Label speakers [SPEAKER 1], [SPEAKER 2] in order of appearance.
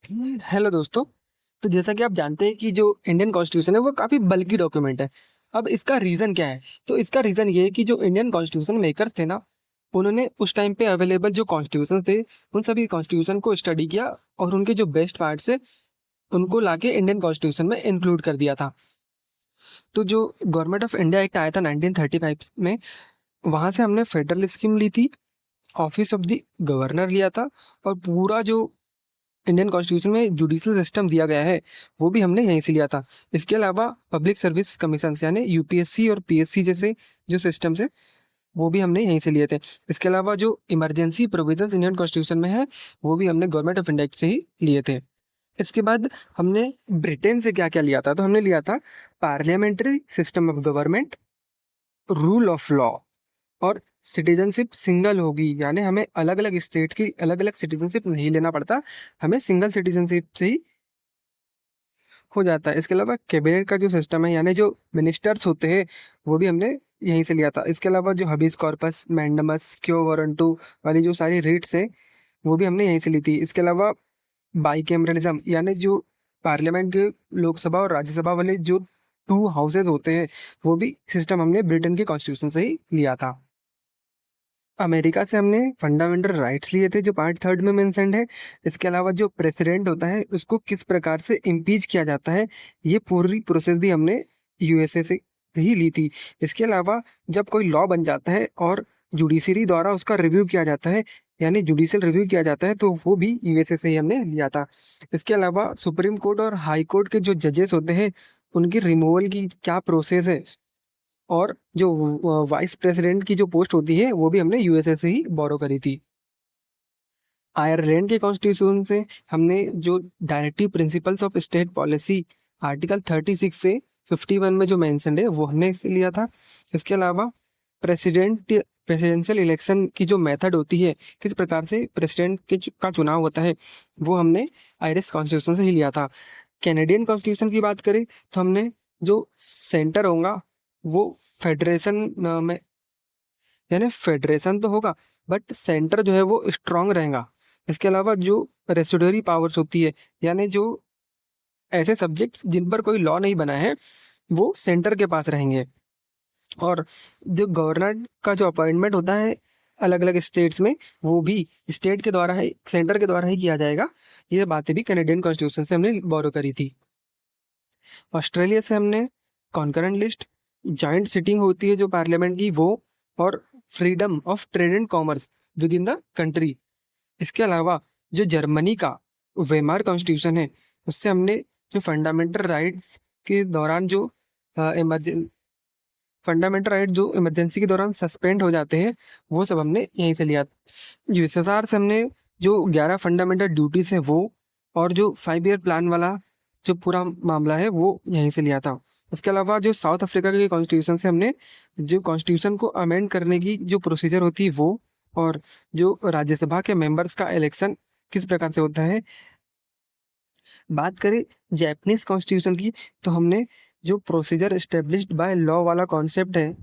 [SPEAKER 1] Hello दोस्तों। तो जैसा कि आप जानते हैं कि जो इंडियन कॉन्स्टिट्यूशन है वो काफ़ी बल्कि डॉक्यूमेंट है। अब इसका रीज़न क्या है? तो इसका रीज़न ये है कि जो इंडियन कॉन्स्टिट्यूशन मेकर्स थे ना, उन्होंने उस टाइम पे अवेलेबल जो कॉन्स्टिट्यूशन थे, उन सभी कॉन्स्टिट्यूशन को स्टडी किया और उनके जो बेस्ट पार्ट्स है, उनको लाके इंडियन कॉन्स्टिट्यूशन में इंक्लूड कर दिया था। तो जो गवर्नमेंट ऑफ इंडिया एक्ट आया था 1935 में, वहाँ से हमने फेडरल स्कीम ली थी, ऑफिस ऑफ द गवर्नर लिया था और पूरा जो इंडियन कॉन्स्टिट्यूशन में जुडिशल सिस्टम दिया गया है, वो भी हमने यहीं से लिया था। इसके अलावा पब्लिक सर्विस कमीशन यानी यूपीएससी और पीएससी जैसे जो सिस्टम्स है, वो भी हमने यहीं से लिए थे। इसके अलावा जो इमरजेंसी प्रोविजंस इंडियन कॉन्स्टिट्यूशन में है, वो भी हमने गवर्नमेंट ऑफ इंडिया से ही लिए थे। इसके बाद हमने ब्रिटेन से क्या क्या लिया था? तो हमने लिया था parliamentary system of government, rule of law और सिटीजनशिप सिंगल होगी, यानी हमें अलग अलग स्टेट की अलग अलग सिटीजनशिप नहीं लेना पड़ता, हमें सिंगल सिटीजनशिप से ही हो जाता है। इसके अलावा कैबिनेट का जो सिस्टम है, यानी जो मिनिस्टर्स होते हैं, वो भी हमने यहीं से लिया था। इसके अलावा जो हबीस कॉर्पस, मैंडमस, क्यो वारंटू वाली जो सारी रीट्स है, वो भी हमने यहीं से ली थी। इसके अलावा बाईकेमरलिज्म, यानी जो पार्लियामेंट के लोकसभा और राज्यसभा वाले जो टू हाउसेज होते हैं, वो भी सिस्टम हमने ब्रिटेन के कॉन्स्टिट्यूशन से ही लिया था। अमेरिका से हमने फंडामेंटल राइट्स लिए थे, जो पार्ट थर्ड में मेंशन्ड है। इसके अलावा जो प्रेसिडेंट होता है, उसको किस प्रकार से इम्पीच किया जाता है, ये पूरी प्रोसेस भी हमने यूएसए से ही ली थी। इसके अलावा जब कोई लॉ बन जाता है और जुडिशरी द्वारा उसका रिव्यू किया जाता है, यानी जुडिशियल रिव्यू किया जाता है, तो वो भी यूएसए से ही हमने लिया था। इसके अलावा सुप्रीम कोर्ट और हाई कोर्ट के जो जजेस होते हैं, उनकी रिमूवल की क्या प्रोसेस है, और जो वाइस प्रेसिडेंट की जो पोस्ट होती है, वो भी हमने यूएसए से ही बोरो करी थी। आयरलैंड के कॉन्स्टिट्यूशन से हमने जो directive principles of state policy article 36 से 51 में जो मेंशन्ड है, वो हमने इसे लिया था। इसके अलावा प्रेसिडेंशियल इलेक्शन की जो मेथड होती है, किस प्रकार से प्रेसिडेंट का चुनाव होता है, वो हमने आयरिश कॉन्स्टिट्यूशन से ही लिया था। कैनेडियन कॉन्स्टिट्यूशन की बात करें तो हमने जो सेंटर होगा, वो फेडरेशन में, यानी फेडरेशन तो होगा बट सेंटर जो है वो स्ट्रांग रहेगा। इसके अलावा जो रेसिडुअरी पावर्स होती है, यानी जो ऐसे सब्जेक्ट जिन पर कोई लॉ नहीं बना है, वो सेंटर के पास रहेंगे। और जो गवर्नर का जो अपॉइंटमेंट होता है अलग अलग स्टेट्स में, वो भी स्टेट के द्वारा ही, सेंटर के द्वारा ही किया जाएगा। ये बातें भी कैनेडियन कॉन्स्टिट्यूशन से हमने बोरो करी थी। ऑस्ट्रेलिया से हमने कॉन्करेंट लिस्ट, जॉइंट सिटिंग होती है जो पार्लियामेंट की, वो, और freedom of trade and commerce with in the country. इसके अलावा जो जर्मनी का वेमार कॉन्स्टिट्यूशन है, उससे हमने जो फंडामेंटल राइट्स के दौरान जो इमरजें फंडामेंटल राइट जो इमरजेंसी के दौरान सस्पेंड हो जाते हैं, वो सब हमने यहीं से लिया। यूएसएसआर से हमने जो 11 फंडामेंटल ड्यूटीज हैं वो, और जो 5 ईयर प्लान वाला जो पूरा मामला है, वो यहीं से लिया था। इसके अलावा जो साउथ अफ्रीका के कॉन्स्टिट्यूशन से हमने जो कॉन्स्टिट्यूशन को अमेंड करने की जो प्रोसीजर होती है वो, और जो राज्यसभा के मेंबर्स का इलेक्शन किस प्रकार से होता है। बात करें जैपनीज कॉन्स्टिट्यूशन की, तो हमने जो प्रोसीजर एस्टेब्लिश्ड बाय लॉ वाला कॉन्सेप्ट है,